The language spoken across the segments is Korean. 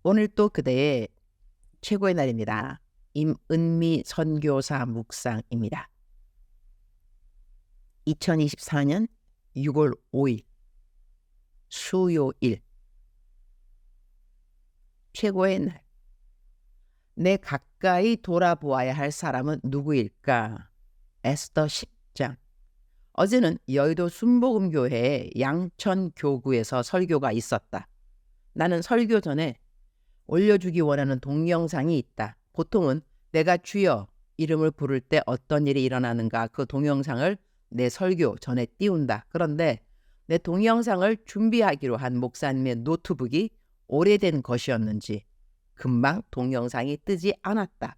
오늘 또 그대의 최고의 날입니다. 임은미 선교사 묵상입니다. 2024년 6월 5일 수요일. 최고의 날. 내 가까이 돌아보아야 할 사람은 누구일까? 에스더 10장. 어제는 여의도 순복음교회의 양천교구에서 설교가 있었다. 나는 설교 전에 올려주기 원하는 동영상이 있다. 보통은 내가 주여 이름을 부를 때 어떤 일이 일어나는가 그 동영상을 내 설교 전에 띄운다. 그런데 내 동영상을 준비하기로 한 목사님의 노트북이 오래된 것이었는지 금방 동영상이 뜨지 않았다.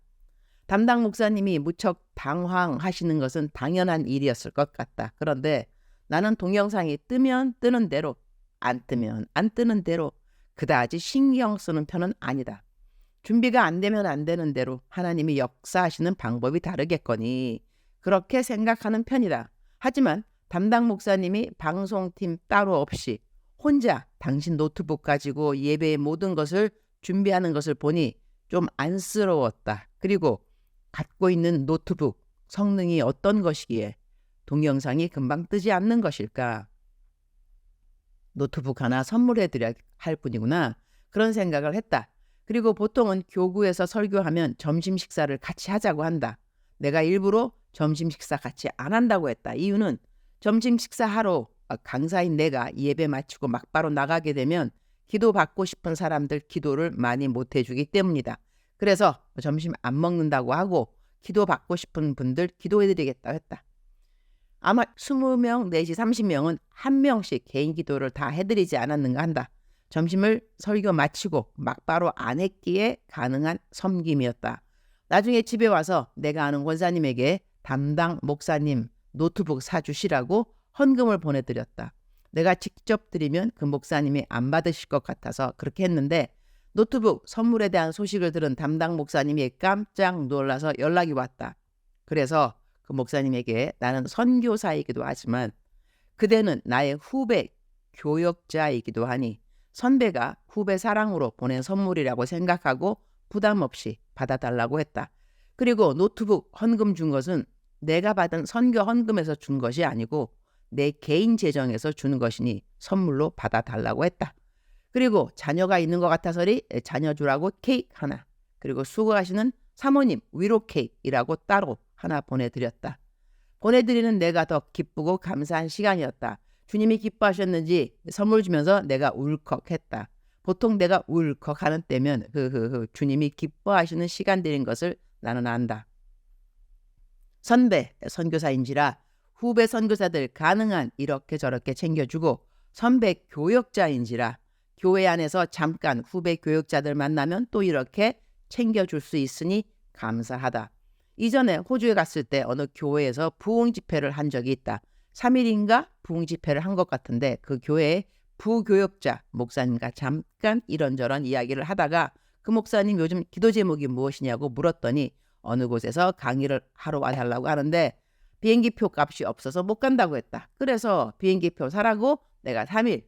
담당 목사님이 무척 당황하시는 것은 당연한 일이었을 것 같다. 그런데 나는 동영상이 뜨면 뜨는 대로, 안 뜨면 안 뜨는 대로 그다지 신경 쓰는 편은 아니다. 준비가 안 되면 안 되는 대로 하나님이 역사하시는 방법이 다르겠거니 그렇게 생각하는 편이다. 하지만 담당 목사님이 방송팀 따로 없이 혼자 당신 노트북 가지고 예배의 모든 것을 준비하는 것을 보니 좀 안쓰러웠다. 그리고 갖고 있는 노트북 성능이 어떤 것이기에 동영상이 금방 뜨지 않는 것일까? 노트북 하나 선물해드려야 할 뿐이구나. 그런 생각을 했다. 그리고 보통은 교구에서 설교하면 점심 식사를 같이 하자고 한다. 내가 일부러 점심 식사 같이 안 한다고 했다. 이유는 점심 식사하러 강사인 내가 예배 마치고 막바로 나가게 되면 기도 받고 싶은 사람들 기도를 많이 못 해주기 때문이다. 그래서 점심 안 먹는다고 하고 기도 받고 싶은 분들 기도해드리겠다고 했다. 아마 20명 내지 30명은 한 명씩 개인 기도를 다 해드리지 않았는가 한다. 점심을 설교 마치고 막바로 안 했기에 가능한 섬김이었다. 나중에 집에 와서 내가 아는 권사님에게 담당 목사님 노트북 사주시라고 헌금을 보내드렸다. 내가 직접 드리면 그 목사님이 안 받으실 것 같아서 그렇게 했는데 노트북 선물에 대한 소식을 들은 담당 목사님이 깜짝 놀라서 연락이 왔다. 그래서 그 목사님에게 나는 선교사이기도 하지만 그대는 나의 후배 교역자이기도 하니 선배가 후배 사랑으로 보낸 선물이라고 생각하고 부담 없이 받아달라고 했다. 그리고 노트북 헌금 준 것은 내가 받은 선교 헌금에서 준 것이 아니고 내 개인 재정에서 주는 것이니 선물로 받아달라고 했다. 그리고 자녀가 있는 것 같아서리 자녀 주라고 케이크 하나, 그리고 수고하시는 사모님 위로 케이크이라고 따로 하나 보내드렸다. 보내드리는 내가 더 기쁘고 감사한 시간이었다. 주님이 기뻐하셨는지 선물 주면서 내가 울컥했다. 보통 내가 울컥하는 때면 주님이 기뻐하시는 시간들인 것을 나는 안다. 선배 선교사인지라 후배 선교사들 가능한 이렇게 저렇게 챙겨주고, 선배 교역자인지라 교회 안에서 잠깐 후배 교역자들 만나면 또 이렇게 챙겨줄 수 있으니 감사하다. 이전에 호주에 갔을 때 어느 교회에서 부흥 집회를 한 적이 있다. 3일인가 부흥 집회를 한 것 같은데 그 교회의 부교역자 목사님과 잠깐 이런저런 이야기를 하다가 그 목사님 요즘 기도 제목이 무엇이냐고 물었더니 어느 곳에서 강의를 하러 와달라고 하는데 비행기표 값이 없어서 못 간다고 했다. 그래서 비행기표 사라고 내가 3일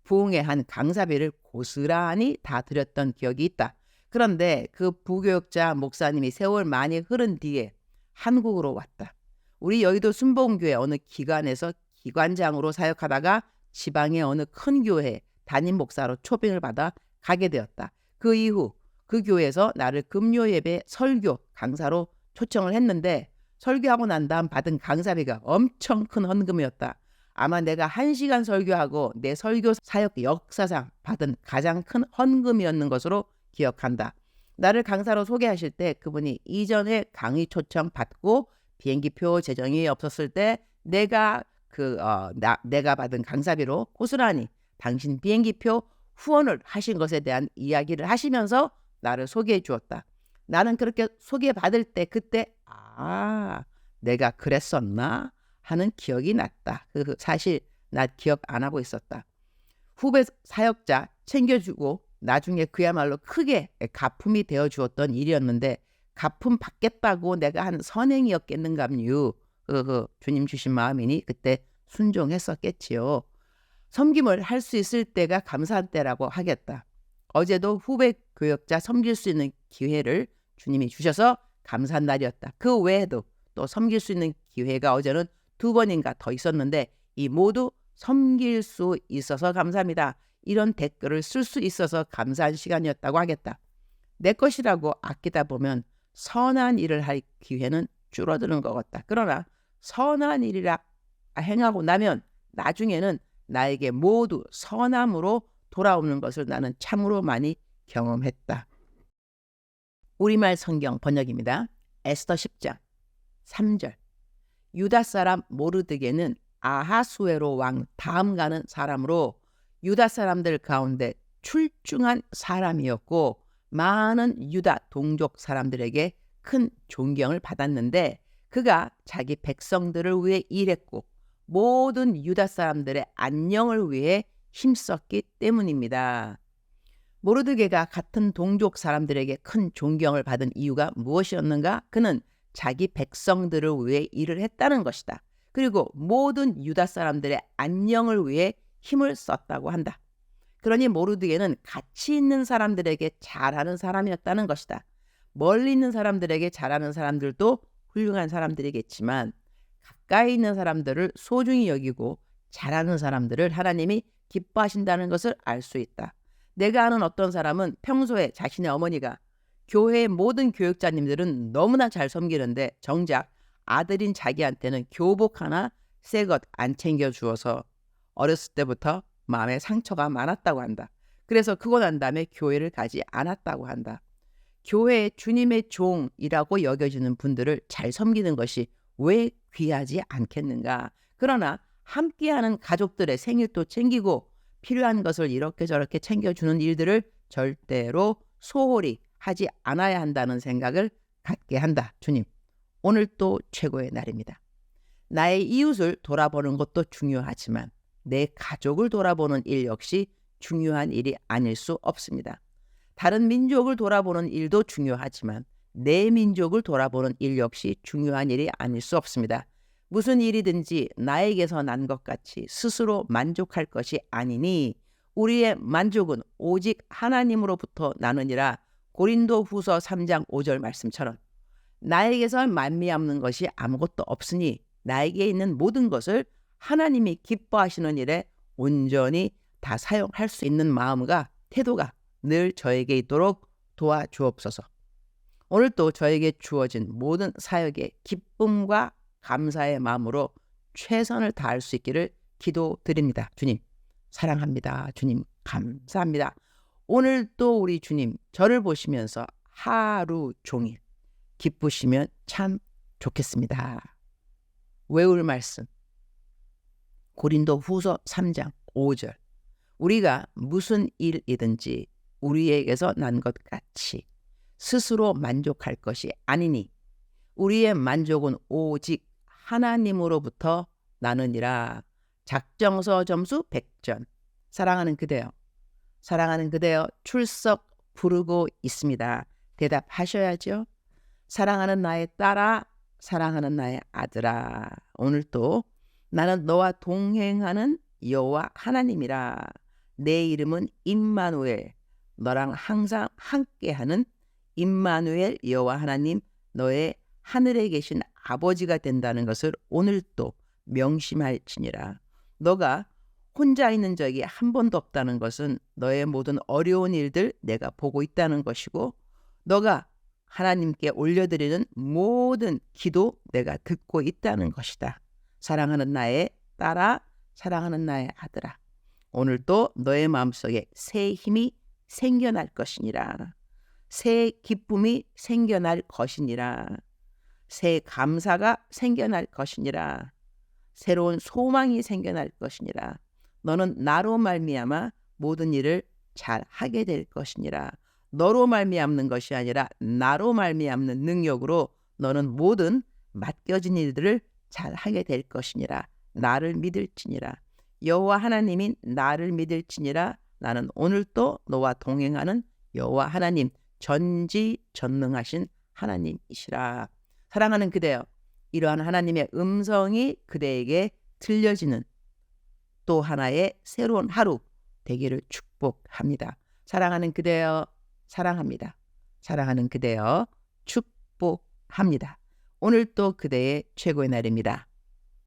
부흥회 한 강사비를 고스란히 다 드렸던 기억이 있다. 그런데 그 부교역자 목사님이 세월 많이 흐른 뒤에 한국으로 왔다. 우리 여의도 순복음교회 어느 기관에서 기관장으로 사역하다가 지방의 어느 큰 교회 담임 목사로 초빙을 받아 가게 되었다. 그 이후 그 교회에서 나를 금요 예배 설교 강사로 초청을 했는데 설교하고 난 다음 받은 강사비가 엄청 큰 헌금이었다. 아마 내가 1시간 설교하고 내 설교 사역 역사상 받은 가장 큰 헌금이었는 것으로 기억한다. 나를 강사로 소개하실 때 그분이 이전에 강의 초청 받고 비행기표 재정이 없었을 때 내가 내가 받은 강사비로 고스란히 당신 비행기표 후원을 하신 것에 대한 이야기를 하시면서 나를 소개해 주었다. 나는 그렇게 소개받을 때 그때 내가 그랬었나 하는 기억이 났다. 사실 나 기억 안 하고 있었다. 후배 사역자 챙겨주고 나중에 그야말로 크게 가품이 되어 주었던 일이었는데 가품 받겠다고 내가 한 선행이었겠는가요. 주님 주신 마음이니 그때 순종했었겠지요. 섬김을 할 수 있을 때가 감사한 때라고 하겠다. 어제도 후배 교역자 섬길 수 있는 기회를 주님이 주셔서 감사한 날이었다. 그 외에도 또 섬길 수 있는 기회가 어제는 2번인가 더 있었는데 이 모두 섬길 수 있어서 감사합니다. 이런 댓글을 쓸 수 있어서 감사한 시간이었다고 하겠다. 내 것이라고 아끼다 보면 선한 일을 할 기회는 줄어드는 것 같다. 그러나 선한 일이라 행하고 나면 나중에는 나에게 모두 선함으로 돌아오는 것을 나는 참으로 많이 경험했다. 우리말 성경 번역입니다. 에스더 10장 3절. 유다 사람 모르드게는 아하수에로 왕 다음 가는 사람으로 유다 사람들 가운데 출중한 사람이었고 많은 유다 동족 사람들에게 큰 존경을 받았는데 그가 자기 백성들을 위해 일했고 모든 유다 사람들의 안녕을 위해 힘썼기 때문입니다. 모르드게가 같은 동족 사람들에게 큰 존경을 받은 이유가 무엇이었는가? 그는 자기 백성들을 위해 일을 했다는 것이다. 그리고 모든 유다 사람들의 안녕을 위해 힘을 썼다고 한다. 그러니 모르드게는 가치 있는 사람들에게 잘하는 사람이었다는 것이다. 멀리 있는 사람들에게 잘하는 사람들도 훌륭한 사람들이겠지만 가까이 있는 사람들을 소중히 여기고 잘하는 사람들을 하나님이 기뻐하신다는 것을 알 수 있다. 내가 아는 어떤 사람은 평소에 자신의 어머니가 교회의 모든 교육자님들은 너무나 잘 섬기는데 정작 아들인 자기한테는 교복 하나 새 것 안 챙겨주어서 어렸을 때부터 마음에 상처가 많았다고 한다. 그래서 크고 난 다음에 교회를 가지 않았다고 한다. 교회의 주님의 종이라고 여겨지는 분들을 잘 섬기는 것이 왜 귀하지 않겠는가? 그러나 함께하는 가족들의 생일도 챙기고 필요한 것을 이렇게 저렇게 챙겨주는 일들을 절대로 소홀히 하지 않아야 한다는 생각을 갖게 한다. 주님, 오늘 또 최고의 날입니다. 나의 이웃을 돌아보는 것도 중요하지만 내 가족을 돌아보는 일 역시 중요한 일이 아닐 수 없습니다. 다른 민족을 돌아보는 일도 중요하지만 내 민족을 돌아보는 일 역시 중요한 일이 아닐 수 없습니다. 무슨 일이든지 나에게서 난 것 같이 스스로 만족할 것이 아니니 우리의 만족은 오직 하나님으로부터 나느니라. 고린도후서 3장 5절 말씀처럼 나에게서 만미암는 것이 아무것도 없으니 나에게 있는 모든 것을 하나님이 기뻐하시는 일에 온전히 다 사용할 수 있는 마음과 태도가 늘 저에게 있도록 도와주옵소서. 오늘 또 저에게 주어진 모든 사역에 기쁨과 감사의 마음으로 최선을 다할 수 있기를 기도드립니다. 주님 사랑합니다. 주님 감사합니다. 오늘 또 우리 주님 저를 보시면서 하루 종일 기쁘시면 참 좋겠습니다. 외울 말씀 고린도후서 3장 5절. 우리가 무슨 일이든지 우리에게서 난 것 같이 스스로 만족할 것이 아니니 우리의 만족은 오직 하나님으로부터 나느니라. 작정서 점수 100점. 사랑하는 그대여, 사랑하는 그대여 출석 부르고 있습니다. 대답하셔야죠. 사랑하는 나의 딸아, 사랑하는 나의 아들아, 오늘 또 나는 너와 동행하는 여호와 하나님이라. 내 이름은 임마누엘, 너랑 항상 함께하는 임마누엘 여호와 하나님, 너의 하늘에 계신 아버지가 된다는 것을 오늘 또 명심할지니라. 너가 혼자 있는 적이 한 번도 없다는 것은 너의 모든 어려운 일들 내가 보고 있다는 것이고 너가 하나님께 올려드리는 모든 기도 내가 듣고 있다는 것이다. 사랑하는 나의 딸아, 사랑하는 나의 아들아, 오늘도 너의 마음속에 새 힘이 생겨날 것이니라. 새 기쁨이 생겨날 것이니라. 새 감사가 생겨날 것이니라. 새로운 소망이 생겨날 것이니라. 너는 나로 말미암아 모든 일을 잘 하게 될 것이니라. 너로 말미암는 것이 아니라 나로 말미암는 능력으로 너는 모든 맡겨진 일들을 잘 하게 될 것이니라. 나를 믿을지니라. 여호와 하나님인 나를 믿을지니라. 나는 오늘도 너와 동행하는 여호와 하나님, 전지전능하신 하나님이시라. 사랑하는 그대여, 이러한 하나님의 음성이 그대에게 들려지는 또 하나의 새로운 하루 되기를 축복합니다. 사랑하는 그대여, 사랑합니다. 사랑하는 그대여 축복합니다. 오늘 또 그대의 최고의 날입니다.